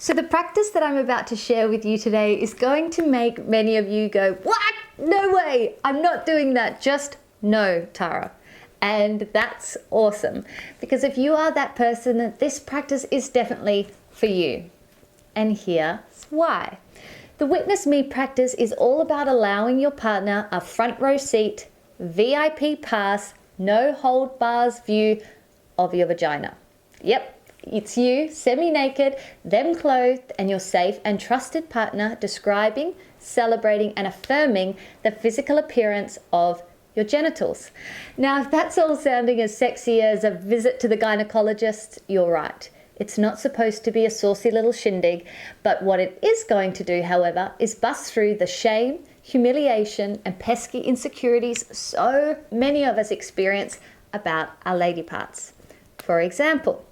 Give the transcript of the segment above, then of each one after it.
So the practice that I'm about to share with you today is going to make many of you go, "What? No way, I'm not doing that." Just no, Tara. And that's awesome, because if you are that person, this practice is definitely for you. And here's why. The Witness Me practice is all about allowing your partner a front row seat, VIP pass, no hold bars view of your vagina. Yep, it's you, semi-naked, them clothed, and your safe and trusted partner describing, celebrating, and affirming the physical appearance of your genitals. Now, if that's all sounding as sexy as a visit to the gynecologist, you're right. It's not supposed to be a saucy little shindig, but what it is going to do, however, is bust through the shame, humiliation, and pesky insecurities so many of us experience about our lady parts. For example,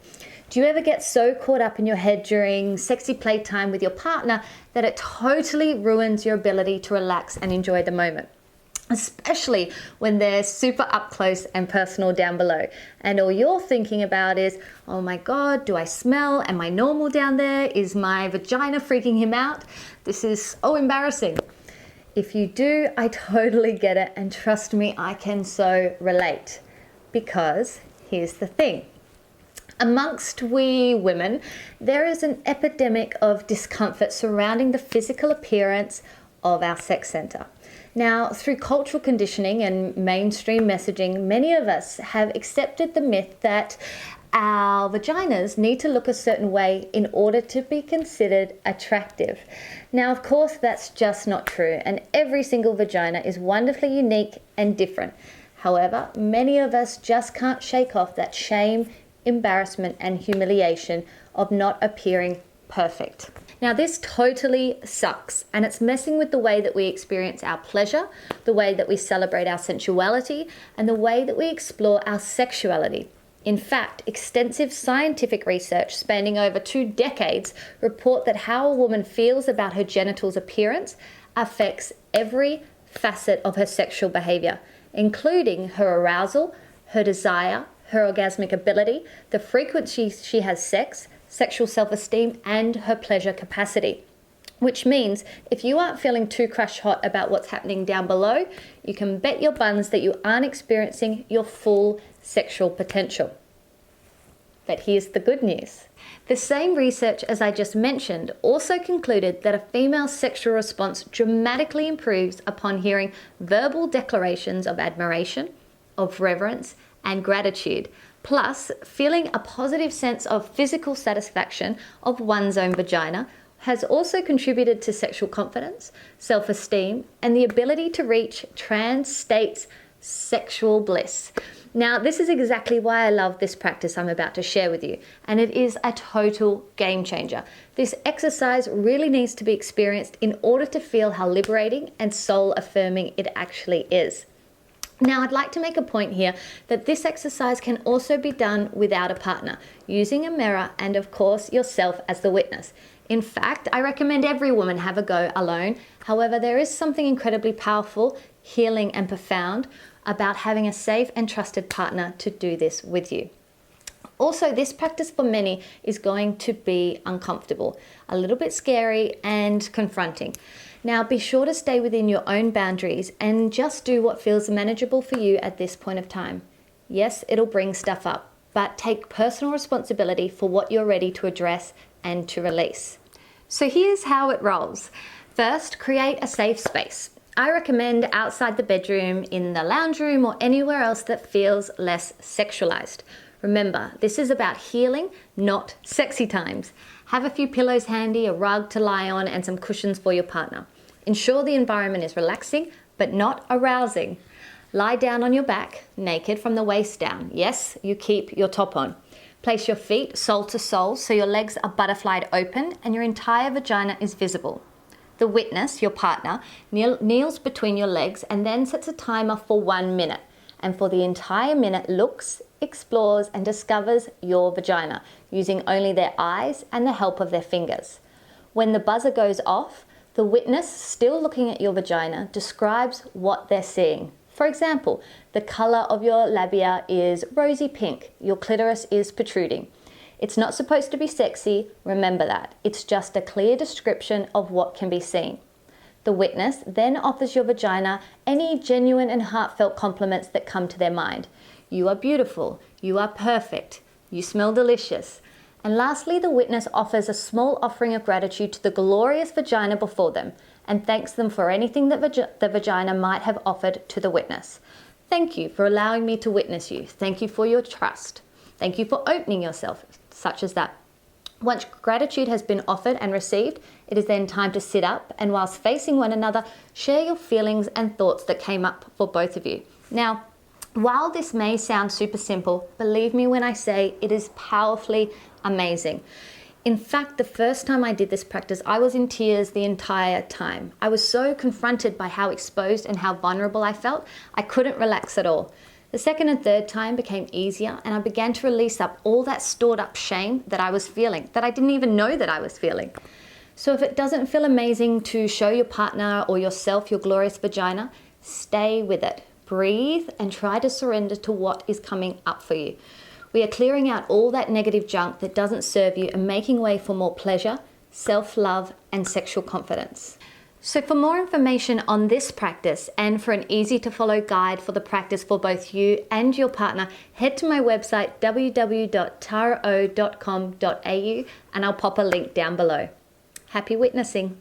do you ever get so caught up in your head during sexy playtime with your partner that it totally ruins your ability to relax and enjoy the moment? Especially when they're super up close and personal down below, and all you're thinking about is, oh my God, do I smell? Am I normal down there? Is my vagina freaking him out? This is so embarrassing. If you do, I totally get it, and trust me, I can so relate. Because here's the thing. Amongst we women, there is an epidemic of discomfort surrounding the physical appearance of our sex center. Now, through cultural conditioning and mainstream messaging, many of us have accepted the myth that our vaginas need to look a certain way in order to be considered attractive. Now, of course, that's just not true, and every single vagina is wonderfully unique and different. However, many of us just can't shake off that shame, embarrassment, and humiliation of not appearing perfect. Now, this totally sucks, and it's messing with the way that we experience our pleasure, the way that we celebrate our sensuality, and the way that we explore our sexuality. In fact, extensive scientific research spanning over 2 decades report that how a woman feels about her genitals' appearance affects every facet of her sexual behavior, including her arousal, her desire, her orgasmic ability, the frequency she has sex, sexual self-esteem, and her pleasure capacity. Which means if you aren't feeling too crush hot about what's happening down below, you can bet your buns that you aren't experiencing your full sexual potential. But here's the good news. The same research as I just mentioned also concluded that a female's sexual response dramatically improves upon hearing verbal declarations of admiration, of reverence, and gratitude, plus feeling a positive sense of physical satisfaction of one's own vagina has also contributed to sexual confidence, self-esteem, and the ability to reach trans states sexual bliss. Now, this is exactly why I love this practice I'm about to share with you, and it is a total game changer. This exercise really needs to be experienced in order to feel how liberating and soul affirming it actually is. Now, I'd like to make a point here that this exercise can also be done without a partner, using a mirror and, of course, yourself as the witness. In fact, I recommend every woman have a go alone. However, there is something incredibly powerful, healing, and profound about having a safe and trusted partner to do this with you. Also, this practice for many is going to be uncomfortable, a little bit scary, and confronting. Now, be sure to stay within your own boundaries and just do what feels manageable for you at this point of time. Yes, it'll bring stuff up, but take personal responsibility for what you're ready to address and to release. So here's how it rolls. First, create a safe space. I recommend outside the bedroom, in the lounge room, or anywhere else that feels less sexualized. Remember, this is about healing, not sexy times. Have a few pillows handy, a rug to lie on, and some cushions for your partner. Ensure the environment is relaxing, but not arousing. Lie down on your back, naked from the waist down. Yes, you keep your top on. Place your feet sole to sole so your legs are butterflied open and your entire vagina is visible. The witness, your partner, kneels between your legs and then sets a timer for 1 minute. And for the entire minute looks, explores, and discovers your vagina using only their eyes and the help of their fingers. When the buzzer goes off, the witness, still looking at your vagina, describes what they're seeing. For example, the color of your labia is rosy pink, your clitoris is protruding. It's not supposed to be sexy, remember that. It's just a clear description of what can be seen. The witness then offers your vagina any genuine and heartfelt compliments that come to their mind. You are beautiful, you are perfect, you smell delicious. And lastly, the witness offers a small offering of gratitude to the glorious vagina before them and thanks them for anything that the vagina might have offered to the witness. Thank you for allowing me to witness you. Thank you for your trust. Thank you for opening yourself, such as that. Once gratitude has been offered and received, it is then time to sit up and whilst facing one another, share your feelings and thoughts that came up for both of you. Now, while this may sound super simple, believe me when I say it is powerfully amazing. In fact, the first time I did this practice, I was in tears the entire time. I was so confronted by how exposed and how vulnerable I felt, I couldn't relax at all. The second and third time became easier and I began to release up all that stored up shame that I was feeling, that I didn't even know that I was feeling. So if it doesn't feel amazing to show your partner or yourself your glorious vagina, stay with it. Breathe and try to surrender to what is coming up for you. We are clearing out all that negative junk that doesn't serve you and making way for more pleasure, self-love, and sexual confidence. So for more information on this practice and for an easy to follow guide for the practice for both you and your partner, head to my website www.tarao.com.au and I'll pop a link down below. Happy witnessing.